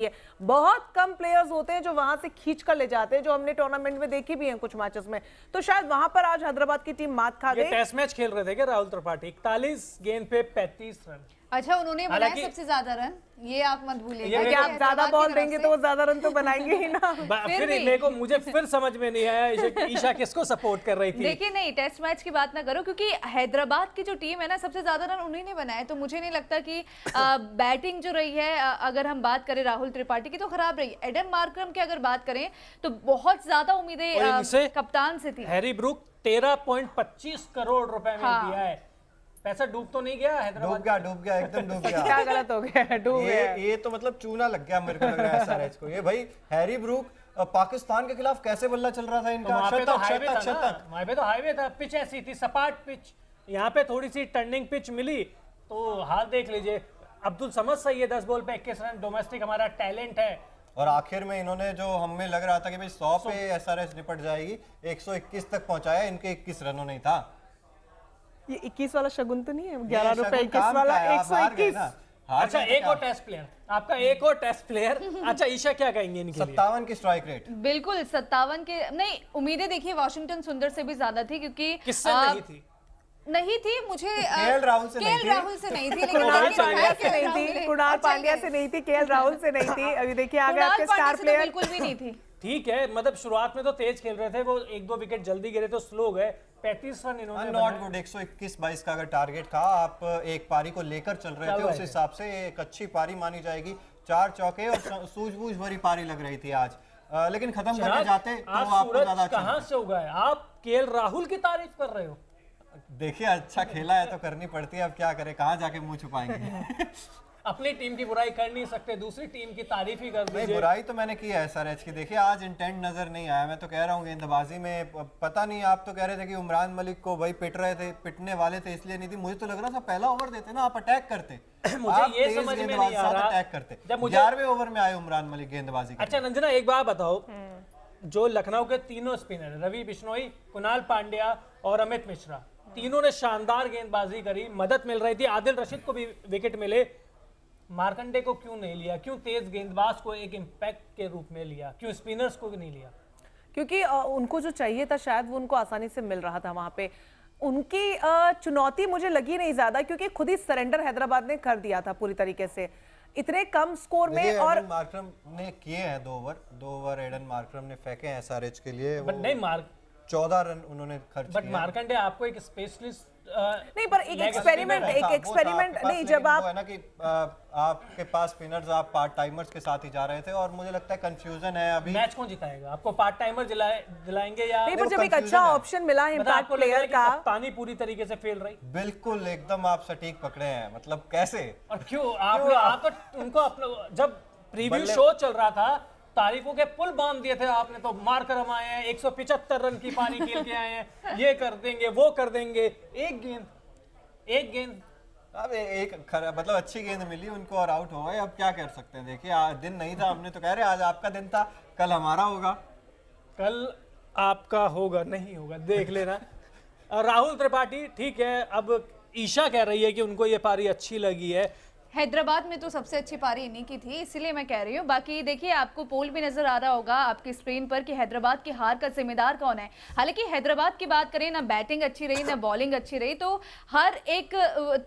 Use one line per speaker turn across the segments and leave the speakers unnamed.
है। बहुत कम प्लेयर्स होते हैं जो वहां से खींच कर ले जाते हैं, जो हमने टूर्नामेंट में देखी भी हैं कुछ मैचेस में। तो शायद वहां पर आज हैदराबाद की टीम मात खा गई।
टेस्ट मैच खेल रहे थे क्या राहुल त्रिपाठी? 41 गेंद पे 35 रन।
अच्छा, उन्होंने बनाए सबसे ज्यादा रन, ये आप मत भूलिएगा कि
आप ज्यादा बॉल देंगे तो वो ज्यादा रन तो बनाएंगे ही ना।
फिर मुझे समझ में नहीं आया ईशा किसको सपोर्ट कर रही थी।
देखिए नहीं, टेस्ट मैच की बात ना करो, क्योंकि हैदराबाद की जो टीम है ना, सबसे ज्यादा रन उन्हीं ने बनाए। तो मुझे नहीं लगता कि बैटिंग जो रही है, अगर हम बात करें राहुल त्रिपाठी की, तो खराब रही। एडन मार्करम की अगर बात करें तो बहुत ज्यादा उम्मीदें कप्तान से थी।
हैरी ब्रूक 13.25 करोड़ रुपए में दिया है। पैसा डूब तो नहीं गया हैदराबाद?
डूब गया एकदम डूब गया।
क्या गलत हो गया? डूब गया।
ये तो मतलब चूना लग गया मेरे को लग रहा है एसआरएच को। ये भाई हैरी ब्रूक पाकिस्तान के खिलाफ कैसे बल्ला चल रहा था इनका।
वहां पे तो हाईवे था, पिच ऐसी थी, सपाट पिच। यहाँ पे थोड़ी सी टर्निंग पिच मिली तो हाल देख लीजिए। अब्दुल समद सही है, 10 बॉल पे 21 रन। डोमेस्टिक हमारा टैलेंट है।
और आखिर में इन्होंने जो हमें लग रहा था कि भाई 100 पे एसआरएच निपट जाएगी, 121 तक पहुंचाया। इनके 21 रनों नहीं था।
ये 21 वाला शगुन तो नहीं है? 11 रुपए 21 वाला 121।
अच्छा, एक और टेस्ट प्लेयर आपका, एक और टेस्ट प्लेयर। अच्छा, ईशा क्या कहेंगे इनके लिए?
57 की स्ट्राइक रेट।
बिल्कुल 57 के नहीं, उम्मीदें देखिए वाशिंगटन सुंदर से भी ज्यादा थी, क्योंकि
किससे नहीं थी
मुझे
केएल राहुल से नहीं
थी, लेकिन
कुणाल पांड्या से नहीं थी, कुणाल पांड्या से नहीं थी, केएल राहुल से नहीं थी। अभी देखिए आगे आपके स्टार प्लेयर
बिल्कुल भी नहीं थी।
ठीक है, मतलब शुरुआत में तो तेज खेल रहे थे, वो 1-2 विकेट जल्दी गिरे तो स्लो गए। 35 रन इन्होंने
नॉट गुड। 121-22 का अगर टारगेट था, आप एक पारी को लेकर चल रहे थे, उस हिसाब से एक अच्छी पारी मानी जाएगी। 4 चौके और सूझबूझ भरी पारी लग रही थी आज। लेकिन खत्म करने जाते तो आपको ज्यादा
कहां से उगा है? आप केएल राहुल की तारीफ कर रहे हो।
देखिए अच्छा खेला है तो करनी पड़ती है, अब क्या करें, कहां जाके मुंह छुपाएंगे।
अपनी टीम की बुराई कर नहीं सकते, दूसरी टीम की तारीफ ही कर दीजिए।
बुराई तो मैंने की है एसआरएच की। देखिए आज इंटेंट नजर नहीं आया। मैं तो कह रहा हूँ गेंदबाजी में पता नहीं, आप तो कह रहे थे कि उमरान मलिक को भाई पिट रहे थे, पिटने वाले थे इसलिए नहीं थी। मुझे तो लग रहा था पहला ओवर देते ना, आप अटैक करते।
मुझे ये समझ में नहीं आ रहा,
अटैक करते। 11वें ओवर में आए उमरान मलिक गेंदबाजी।
अच्छा रंजना, एक बात बताओ, जो लखनऊ के तीनों स्पिनर रवि बिश्नोई, कुणाल पांड्या और अमित मिश्रा, तीनों ने शानदार गेंदबाजी करी, मदद मिल रही थी। आदिल रशीद को भी विकेट मिले। मार्कंडे को क्यों नहीं लिया? क्यों तेज गेंदबाज को एक इम्पैक्ट के रूप में लिया? क्यों स्पिनर्स को भी नहीं लिया?
क्योंकि उनको जो चाहिए था शायद वो उनको आसानी से मिल रहा था वहां पे। उनकी चुनौती मुझे लगी नहीं ज्यादा, क्योंकि खुद ही सरेंडर हैदराबाद ने कर दिया था पूरी तरीके से इतने कम स्कोर में। और
मार्करम ने किए हैं 2 ओवर एडन मार्करम ने फेंके हैं एसआरएच के लिए।
बट नहीं,
14 रन उन्होंने खर्च किए।
बट मार्कंडे आपको एक स्पेशलिस्ट
नहीं, पर एक एक्सपेरिमेंट नहीं, जब आप
है ना कि आपके पास स्पिनर्स, आप पार्ट टाइमर्स के साथ ही जा रहे थे, और मुझे लगता है कंफ्यूजन है अभी।
मैच कौन जिताएगा? आपको पार्ट टाइमर दिलाएंगे या
नहीं? पर जब एक अच्छा ऑप्शन मिला है इम्पैक्ट प्लेयर का,
कप्तानी पूरी तरीके से फेल रही।
बिल्कुल एकदम आप सटीक पकड़े हैं। मतलब कैसे
और क्यों आप उनको अपना, जब प्रीव्यू शो चल रहा था, तारीफों के पुल बांध दिए थे आपने। तो मार कर हम आए हैं, 175 रन की पारी खेल के आए हैं, ये कर देंगे वो कर देंगे। एक गेंद
अब एक मतलब अच्छी गेंद मिली उनको और आउट हो गए। अब क्या कर सकते हैं? देखिए दिन नहीं था, हमने तो कह रहे आज आपका दिन था, कल हमारा होगा।
कल आपका होगा नहीं होगा देख लेना। राहुल त्रिपाठी ठीक है, अब ईशा कह रही है कि उनको ये पारी अच्छी लगी है।
हैदराबाद में तो सबसे अच्छी पारी इन्हीं की थी, इसलिए मैं कह रही हूँ। बाकी देखिए, आपको पोल भी नजर आ रहा होगा आपकी स्क्रीन पर कि हैदराबाद की हार का जिम्मेदार कौन है। हालांकि हैदराबाद की बात करें, ना बैटिंग अच्छी रही ना बॉलिंग अच्छी रही, तो हर एक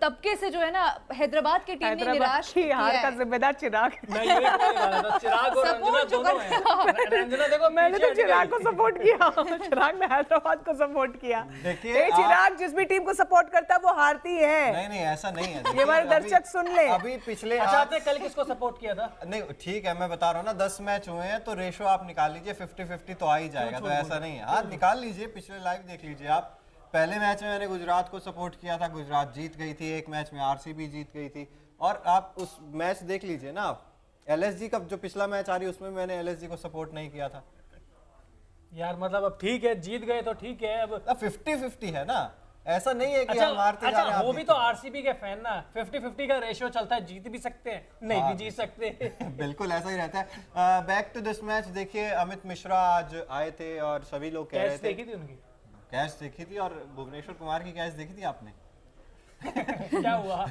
तबके से जो है ना हैदराबाद की टीम ने निराश किया
हार का जिम्मेदार चिराग।
चिराग और रंजना दोनों हैं। रंजना देखो,
मैंने तो चिराग को सपोर्ट किया, चिराग ने हैदराबाद को सपोर्ट किया।
देखिए
चिराग जिस भी टीम को सपोर्ट करता है वो हारती है।
नहीं ऐसा नहीं है।
ये हमारे दर्शक सुन ले।
अभी पिछले
आपने कल किसको सपोर्ट किया था?
नहीं ठीक है, मैं बता रहा हूँ ना, 10 मैच हुए हैं तो रेशो आप निकाल लीजिए, 50-50 तो आ ही जाएगा। तो ऐसा नहीं है, हाँ निकाल लीजिए, पिछले लाइव देख लीजिए आप। पहले मैच में मैंने गुजरात को सपोर्ट किया था, गुजरात जीत गई थी। एक मैच में आरसीबी जीत गई थी। और आप उस मैच देख लीजिए ना, आप एलएसजी का जो पिछला मैच आ रही है उसमें मैंने एलएसजी को सपोर्ट नहीं किया था
यार। मतलब अब ठीक है, जीत गए तो ठीक है। अब
50-50 है ना, ऐसा नहीं है कि हम हारते जा रहे हैं।
वो भी तो आरसीबी के फैन ना, 50-50 का रेशियो चलता है, जीत भी सकते हैं, नहीं भी जीत सकते।
बिल्कुल ऐसा ही रहता है। बैक टू दिस मैच, देखिए अमित मिश्रा आज आए थे और सभी लोग कह रहे थे,
देखी थी उनकी
कैच देखी थी, और भुवनेश्वर कुमार की कैच देखी थी आपने?
क्या हुआ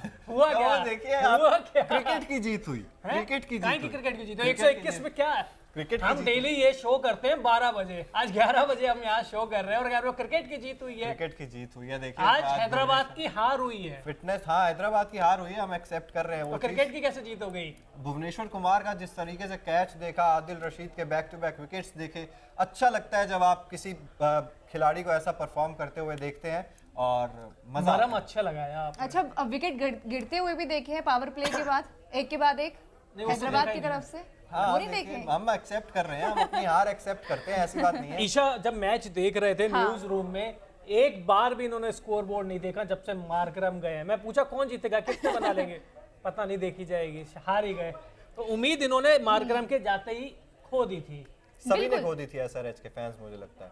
क्या
देखिए
हुआ क्या
क्रिकेट की जीत हुई, क्रिकेट की जीत हुई।
क्रिकेट की जीत 121 में क्या है?
क्रिकेट
हम डेली ये शो करते हैं 12 बजे, आज 11 बजे हम यहाँ शो कर रहे हैं और कह रहे हो क्रिकेट की जीत हुई है।
क्रिकेट की जीत हुई है। देखिए
आज हैदराबाद की हार हुई है।
फिटनेस, हाँ हैदराबाद की हार हुई है, हम एक्सेप्ट कर रहे हैं वो
तो क्रिकेट की कैसे जीत हो गई?
भुवनेश्वर कुमार का जिस तरीके से कैच देखा, आदिल रशीद के बैक टू बैक विकेट्स देखे, अच्छा लगता है जब आप किसी खिलाड़ी को ऐसा परफॉर्म करते हुए देखते हैं और मजा
मरम अच्छा लगाया आपने।
अच्छा, अब विकेट गिरते हुए भी देखे हैं पावर प्ले के बाद, एक के बाद एक
नहीं, वो तो
हैदराबाद
देखा
की
ही
तरफ से।
हाँ
वो नहीं
देखिए,
देखे?
हम एक्सेप्ट कर रहे हैं, हम अपनी हार एक्सेप्ट करते हैं, ऐसी बात नहीं है।
ईशा जब मैच देख रहे थे न्यूज रूम में, एक बार भी इन्होंने स्कोर बोर्ड नहीं देखा जब से मार्करम गए हैं। मैं पूछा कौन जीतेगा, कितने बना लेंगे, पता नहीं, देखी जाएगी, हार ही गए। तो उम्मीद इन्होंने मार्करम के जाते ही खो दी थी।
सभी ने खो दी थी एसआरएच के फैंस, मुझे लगता है,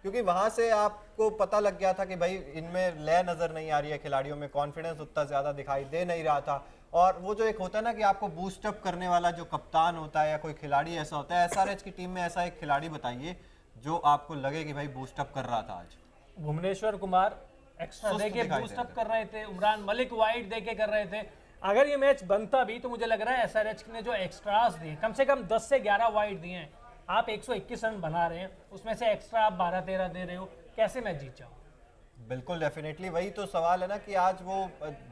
क्योंकि वहां से आपको पता लग गया था कि भाई इनमें लय नजर नहीं आ रही है, खिलाड़ियों में कॉन्फिडेंस उतना ज्यादा दिखाई दे नहीं रहा था। और वो जो एक होता है ना कि आपको बूस्ट अप करने वाला जो कप्तान होता है या कोई खिलाड़ी ऐसा होता है, एसआरएच की टीम में ऐसा एक खिलाड़ी बताइए जो आपको लगे कि भाई बूस्ट अप कर रहा था आज।
भुवनेश्वर कुमार एक्स्ट्रा
सुस्त
देके
दिखाई
बूस्ट
दे
अप कर रहे थे, उमरान मलिक वाइड देके कर रहे थे। अगर ये मैच बनता भी तो मुझे लग रहा है एसआरएच ने जो एक्स्ट्रास दिए, कम से कम 10 से 11 वाइड दिए हैं, आप 121 रन बना रहे हैं, उसमें से एक्स्ट्रा आप 12-13 दे रहे हो, कैसे मैच जीत जाओ?
बिल्कुल डेफिनेटली, वही तो सवाल है ना कि आज वो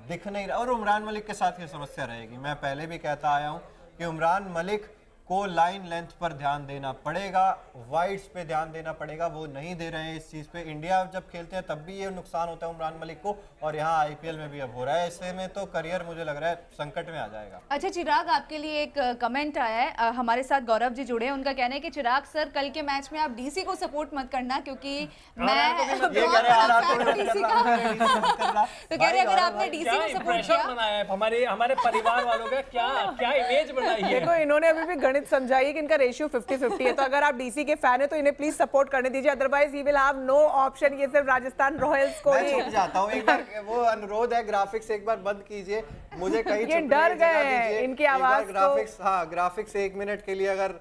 दिख नहीं रहा। और उमरान मलिक के साथ ये समस्या रहेगी, मैं पहले भी कहता आया हूँ कि उमरान मलिक को लाइन लेंथ पर ध्यान देना पड़ेगा, वाइड्स पे ध्यान देना पड़ेगा, वो नहीं दे रहे हैं इस चीज़ पे। इंडिया जब खेलते हैं तब भी ये नुकसान होता है उमरान मलिक को, और यहाँ आईपीएल में भी अब हो रहा है। इससे में तो करियर मुझे लग रहा है संकट में आ जाएगा।
अच्छा चिराग, आपके लिए एक कमेंट आया है, हमारे साथ गौरव जी जुड़े हैं, उनका कहना है कि चिराग सर कल के मैच में आप डीसी को सपोर्ट मत करना, क्योंकि मैं
ये कह रहे हैं
डीसी का तो कह रहे अगर आपने डीसी
क्या
को सपोर्ट
इंप्रेशन
किया।
बनाया है हमारे परिवार वालों का, क्या इमेज बनाई है।
देखो इन्होंने अभी भी गणित समझाई है कि इनका रेशियो 50-50 है, तो अगर आप डीसी के फैन है तो इन्हें प्लीज सपोर्ट करने दीजिए, otherwise he will have no option. ये सिर्फ राजस्थान रॉयल्स को
मैं
ही
छुप जाता हूँ एक बार, वो अनुरोध है, ग्राफिक्स एक बार बंद कीजिए, मुझे कहीं
ये डर गए हैं इनकी आवाज को।
ग्राफिक्स, हाँ ग्राफिक्स 1 मिनट के लिए अगर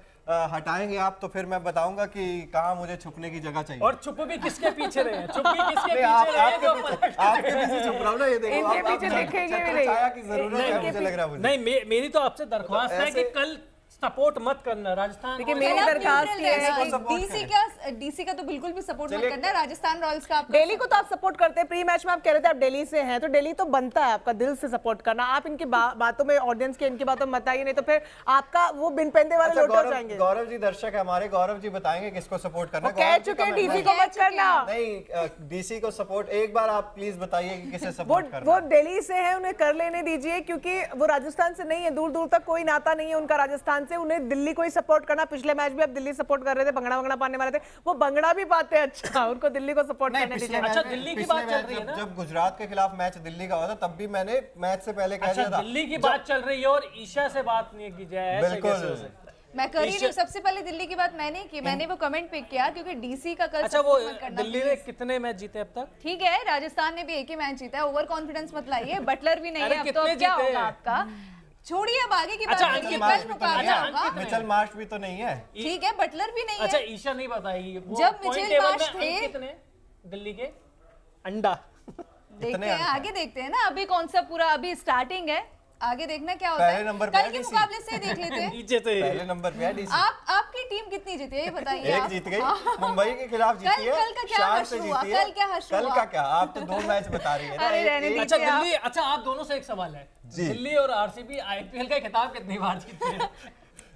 हटाएंगे आप तो फिर मैं बताऊंगा कि कहाँ मुझे छुपने की जगह चाहिए।
और छुप भी किसके पीछे रहे हैं, छुप भी किसके
नहीं,
पीछे रहे हैं जो
आपके पीछे छुप रहा हूँ ना, ये देखो
इनके
आप
पीछे दिखेंगे भी नहीं।
छाया की जरूरत है, मुझे लग रहा है मुझे।
नहीं, मेरी तो आपसे दरख्वास्त है कि कल सपोर्ट मत करना राजस्थान।
देखिए मेरी दरखास्त ये है
कि डीसी का तो बिल्कुल भी सपोर्ट मत करना, राजस्थान रॉयल्स का आपका
दिल्ली को तो आप सपोर्ट करते हैं। प्री मैच में आप कह रहे थे आप दिल्ली से हैं, तो दिल्ली तो बनता है आपका दिल से सपोर्ट करना। आप इनकी बातों में, ऑडियंस के इनकी बातों में मत आइए, नहीं तो फिर आपका वो बिन पेंदे वाले लोट हो जाएंगे।
गौरव जी दर्शक है हमारे, गौरव जी बताएंगे किसको सपोर्ट करना है।
कह चुके हैं डीसी को मत करना।
नहीं, डीसी को सपोर्ट एक बार आप प्लीज बताइए कि किसे सपोर्ट करना
वो
है।
दिल्ली से है, उन्हें कर लेने दीजिए, क्योंकि वो राजस्थान से नहीं है, दूर दूर तक कोई नाता नहीं है उनका राजस्थान से। उन्हें दिल्ली को ही सपोर्ट करना। पिछले मैच भी आप दिल्ली सपोर्ट कर रहे थे, बंगड़ा पाने वाले थे, वो बंगड़ा भी पाते हैं। अच्छा, उनको दिल्ली को सपोर्ट करने दीजिए।
अच्छा, दिल्ली की बात चल रही है ना?
जब गुजरात के खिलाफ मैच दिल्ली का हुआ था तब भी मैंने मैच से पहले कह दिया था।
दिल्ली की बात चल रही है और ईशा से बात नहीं की जाए, ऐसे
बिल्कुल।
कैसे हो सकता है?
मैं कर ही नहीं, सबसे पहले दिल्ली की बात मैंने की, मैंने वो कमेंट पिक किया क्योंकि डीसी का कल
अच्छा, वो
support मत करना
दिल्ली ने कितने मैच जीते अब तक?
ठीक है, राजस्थान ने भी एक ही मैच जीता है, ओवर कॉन्फिडेंस मत लाइए, बटलर भी नहीं
अरे
है अब, तो
कितने
अब क्या
जीते
होगा
हैं?
आपका? छोड़िए अब आगे की बात
अच्छा,
करिए,
अंकित
कल
मार्च भी तो
मुकाबला
नहीं
होगा।
है, मिचेल मार्श भी तो नहीं है।
ठीक है, बटलर भी नहीं
अच्छा,
है।
ईशा नहीं बताएगी वो
जब
point
मिचेल
table
मार्श
में
थे-
अंक कितने दिल्ली के? अंडा।
देखते हैं, आगे देखते हैं ना, अभी कौन सा पूरा अभी स्टार्टिंग है, आगे देखना क्या होता
पहले
है।
नंबर पे
कल
है
के
DC।
मुकाबले से देख लेते हैं।
नीचे से
पहले नंबर पे है डीसी।
आपकी टीम कितनी जीती है ये बताइए।
एक
आप।
जीत गई, मुंबई के खिलाफ जीती है।
कल का क्या
शान
हश्र
से
हुआ?
जीती है।
कल क्या हश्र
कल
हुआ?
का क्या, आप तो 2 मैच बता रही है ना।
अरे रहने
अच्छा
दीजिए आप।
दिल्ली, अच्छा आप दोनों से एक सवाल है,
जी।
दिल्ली और आरसीबी आईपीएल का खिताब कितनी बार जीते हैं?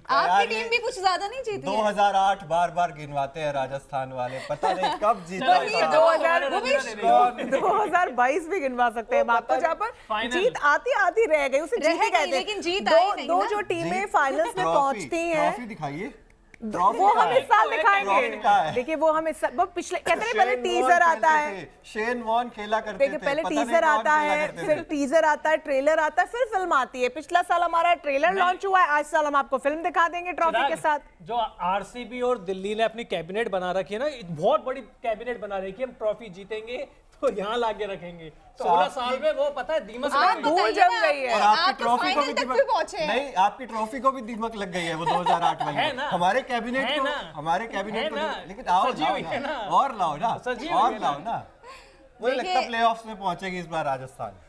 आपकी
यार,
टीम
ये
भी कुछ ज्यादा नहीं जीती है।
2008 बार गिनवाते हैं राजस्थान वाले, पता नहीं कब जीता
चलो,
है।
2022 भी गिनवा सकते हैं आप, तो जहाँ पर
Final।
जीत आती आती रह गई, उसे
रह
जीत ही
गई,
कहते हैं।
लेकिन जीत आई नहीं
दो
ना।
जो टीमें
जीत-
फाइनल्स में
ट्रॉफी-
पहुंचती हैं,
ट्रॉफी दिखाइए।
वो हम इस साल
ट्रॉफी
दिखाएंगे।
कहाँ है?
देखिए वो हम इस साल, वो पिछले कहते हैं पहले टीजर आता है,
शेन वॉर्न खेला करते थे।
देखिए पहले
पता नहीं
टीजर
कौन
आता
खेला
है,
करते
फिर
थे।
टीजर आता है, ट्रेलर आता है, फिर फिल्म आती है। पिछला साल हमारा ट्रेलर लॉन्च हुआ है, आज साल हम आपको फिल्म दिखा देंगे ट्रॉफी के
चिराग,
साथ।
जो आरसीबी और दिल्ली ने अपनी कैबिनेट बना रखी है ना, बहुत बड़ी कैबिनेट बना रखी है, हम ट्रॉफी जीतेंगे तो यहाँ लाके रखेंगे। 16 साल में वो पता है दीमक
आप
लग गई।
धूल जम गई है।
और
आप
आपकी
तो
ट्रॉफी को
फाइनल
भी
तक
दीमक
भी पहुंचे हैं।
नहीं, आपकी ट्रॉफी को भी दीमक लग गई है वो 2008 वाली।
है ना?
हमारे कैबिनेट
है
को,
ना?
हमारे कैबिनेट
है
को
ना?
लेकिन आओ
सजी
लाओ
हुई है
ना,
ना?
और लाओ ना,
सजी
और
हुई है
लाओ
ना?
ना। मुझे लगता है
देखिए-
प्लेऑफ्स में पहुंचेगी इस बार राजस्थान।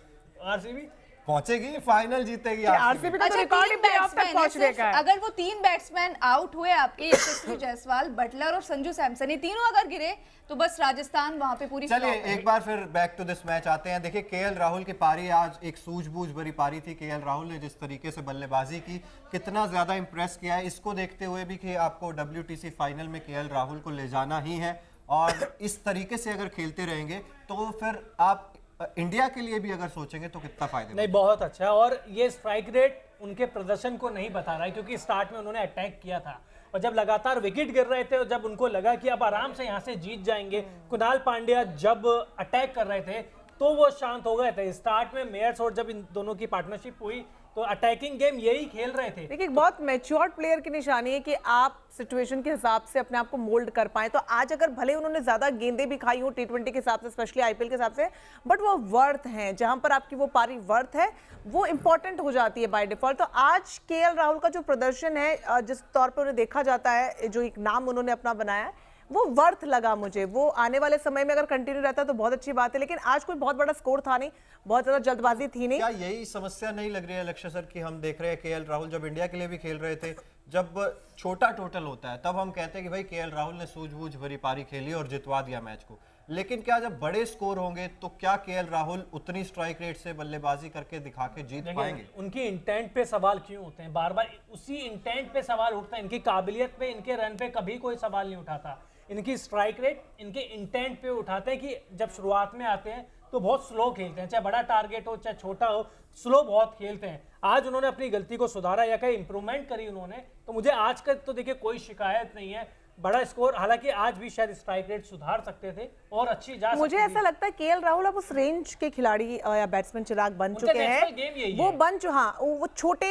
आरसीबी
पहुंचेगी, फाइनल जीतेगी
आरसीबी का तो रिकॉर्ड ही प्लेऑफ तक पहुंचने का है।
अगर वो 3 बैट्समैन आउट हुए आपके, यशस्वी जायसवाल, बटलर और संजू सैमसन, ये तीनों अगर गिरे तो बस राजस्थान वहां पे पूरी
चलिए
flop है।
एक बार फिर बैक टू दिस मैच आते हैं। देखिए केएल राहुल की पारी आज एक सूझबूझ भरी पारी थी। केएल राहुल ने जिस तरीके से बल्लेबाजी की, कितना ज्यादा इंप्रेस किया है, इसको देखते हुए भी कि आपको WTC फाइनल में केएल राहुल को ले जाना ही है, और इस तरीके से अगर खेलते रहेंगे तो फिर आप इंडिया के लिए भी अगर सोचेंगे तो कितना फायदा।
नहीं, बहुत अच्छा है। और ये स्ट्राइक रेट उनके प्रदर्शन को नहीं बता रहा है, क्योंकि स्टार्ट में उन्होंने अटैक किया था और जब लगातार विकेट गिर रहे थे और जब उनको लगा कि अब आराम से यहाँ से जीत जाएंगे, कुणाल पांड्या जब अटैक कर रहे थे तो वो शांत हो गए थे। स्टार्ट में मेयर्स और जब इन दोनों की पार्टनरशिप हुई तो अटैकिंग गेम यही खेल रहे थे।
देखिए बहुत मैच्योर्ड प्लेयर की निशानी है कि आप सिचुएशन के हिसाब से अपने आप को मोल्ड कर पाए। तो आज अगर भले उन्होंने ज्यादा गेंदें भी खाई हो T20 के हिसाब से, स्पेशली आईपीएल के हिसाब से, बट वो वर्थ हैं, जहां पर आपकी वो पारी वर्थ है वो इंपॉर्टेंट हो जाती है बाय डिफॉल्ट। तो आज केएल राहुल का जो प्रदर्शन है, जिस तौर पर उन्हें देखा जाता है, जो एक नाम उन्होंने अपना बनाया है, वो वर्थ लगा मुझे। वो आने वाले समय में अगर कंटिन्यू रहता तो बहुत अच्छी बात है, लेकिन आज कोई बहुत बड़ा स्कोर था नहीं, बहुत ज्यादा जल्दबाजी थी नहीं।
क्या यही समस्या नहीं लग रही है लक्ष्य सर कि हम देख रहे हैं केएल राहुल जब इंडिया के लिए भी खेल रहे थे, जब छोटा टोटल होता है तब हम कहते हैं कि भाई केएल राहुल ने सूझबूझ भरी पारी खेली और जितवा दिया मैच को, लेकिन क्या जब बड़े स्कोर होंगे तो क्या केएल राहुल उतनी स्ट्राइक रेट से बल्लेबाजी करके दिखा के जीत पाएंगे?
उनकी इंटेंट पे सवाल क्यों होते हैं? बार बार उसी इंटेंट पे सवाल उठता है। इनकी काबिलियत पे, इनके रन पे कभी कोई सवाल नहीं उठाता। इनकी स्ट्राइक रेट इनके इंटेंट पे उठाते हैं कि जब शुरुआत में आते हैं तो बहुत स्लो खेलते हैं, चाहे बड़ा टारगेट हो चाहे छोटा हो, स्लो बहुत खेलते हैं। आज उन्होंने अपनी गलती को सुधारा या कहीं इंप्रूवमेंट करी उन्होंने, तो मुझे आज का तो देखिए कोई शिकायत नहीं है। बड़ा स्कोर, हालांकि आज भी शायद स्ट्राइक रेट सुधार सकते थे और अच्छी जा
मुझे ऐसा लगता है केएल राहुल अब उस रेंज के खिलाड़ी या बैट्समैन चिराग बन चुके हैं। वो बन चुके, हाँ, वो छोटे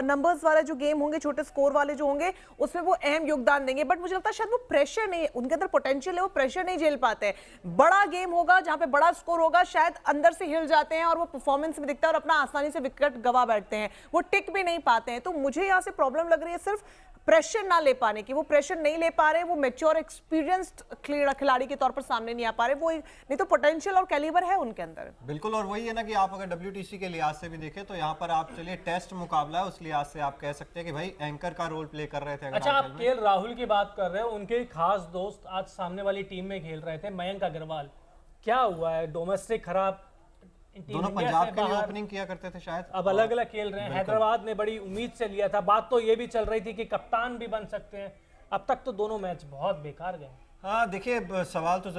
नंबर्स वाले जो गेम होंगे, छोटे स्कोर वाले जो होंगे, उसमें वो अहम योगदान देंगे। बट मुझे लगता है शायद वो प्रेशर नहीं, उनके अंदर पोटेंशियल है, वो प्रेशर नहीं झेल पाते हैं। बड़ा गेम होगा जहां पे बड़ा स्कोर होगा, शायद अंदर से हिल जाते हैं और वो परफॉर्मेंस में दिखता है और अपना आसानी से विकेट गवा बैठते हैं, वो टिक भी नहीं पाते हैं। तो मुझे यहाँ से प्रॉब्लम लग रही है सिर्फ प्रेशर ना ले पाने की। वो प्रेशर नहीं ले पा रहे, वो मैच्योर एक्सपीरियंस्ड खिलाड़ी के तौर पर सामने नहीं आ पा रहे। वो नहीं तो पोटेंशियल और कैलिबर है उनके अंदर।
बिल्कुल, और वही है ना कि आप अगर WTC के लिहाज से भी देखें तो यहाँ पर आप चलिए टेस्ट मुकाबला है, उस लिहाज से आप कह सकते हैं कि भाई एंकर का रोल प्ले कर रहे थे।
अच्छा, आप केएल राहुल की बात कर रहे हो, उनके खास दोस्त आज सामने वाली टीम में खेल रहे थे, मयंक अग्रवाल। क्या हुआ है? डोमेस्टिक खराब,
दोनों पंजाब के लिए ओपनिंग किया करते थे शायद,
अब अलग अलग खेल रहे हैं। हैदराबाद ने बड़ी उम्मीद से लिया था, बात तो ये भी चल रही थी कि कप्तान भी बन सकते हैं। अब तक तो दोनों मैच बहुत बेकार गए।
हाँ देखिए सवाल तो